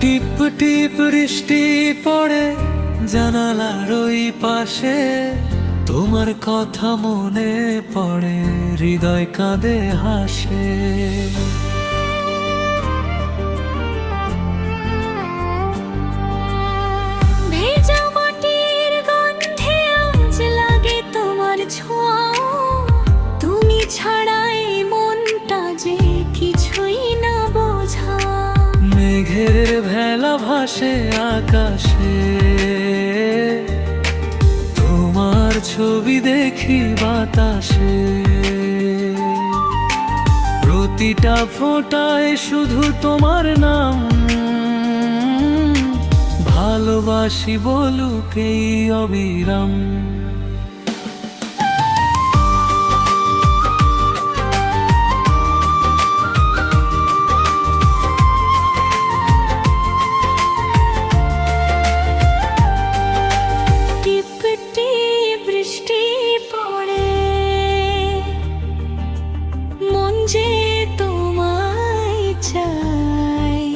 টিপ টিপ বৃষ্টি পড়ে জানালার ওই পাশে, তোমার কথা মনে পড়ে, হৃদয় কাঁদে হাসে। ভেজা মাটির গন্ধে আজ লাগে তোমার ছোঁয়া, তুমি ছাড়াই মনটা যে কিছুই না বোঝা। মেঘের ভেলা ভাসে আকাশে, তোমার ছবি দেখি বাতাসে। প্রতিটা ফোঁটায় শুধু তোমার নাম, ভালোবাসি বলুক এই অবিরাম। বৃষ্টি পড়ে মন যে তোমায় চাই,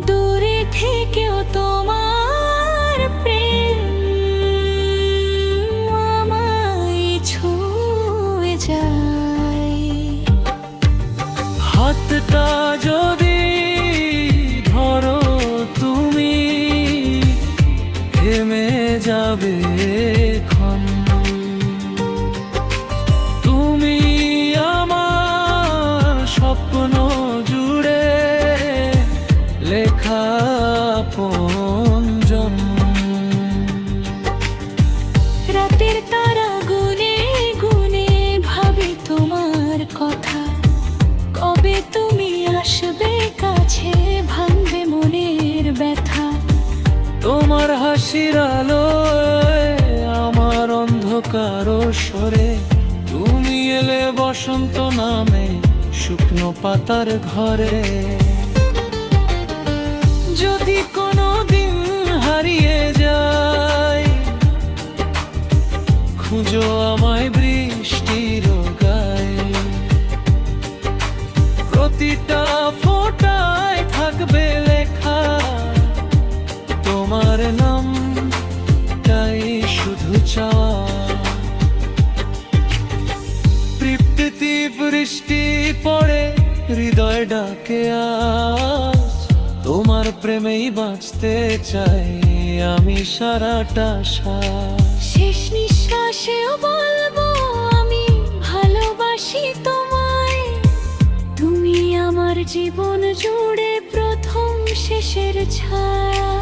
দূরে থেকেও তোমার প্রেম আমায় ছুঁয়ে যায়। হাতটা যদি ধরো তুমি, থেমে যাবে ক্ষণ। তুমি আমার স্বপ্ন জুড়ে লেখা আপনজন। রাতের তারা গুনে গুনে ভাবি তোমার কথা, কবে তুমি আসবে কাছে, ভাঙবে মনের ব্যথা। তোমার হাসির আলোয় আমার অন্ধকার সরে, তুমি এলে বসন্ত নামে শুকনো পাতার ঘরে। যদি কোনো দিন হারিয়ে যায়, খুঁজো আমায় বৃষ্টির গায়ে। প্রতিটা ফোঁটায় থাকবে লেখা তোমার নাম, তাই শুধু চাওয়া। তৃপ্তি বৃষ্টি পড়ে হৃদয় ডাকে আজ, তোমার প্রেমেই বাঁচতে চাই আমি সারাটা শ্বাস। শেষ নিঃশ্বাসেও বলবো আমি ভালোবাসি তোমায়, তুমি আমার জীবন জুড়ে প্রথম শেষের ছায়া।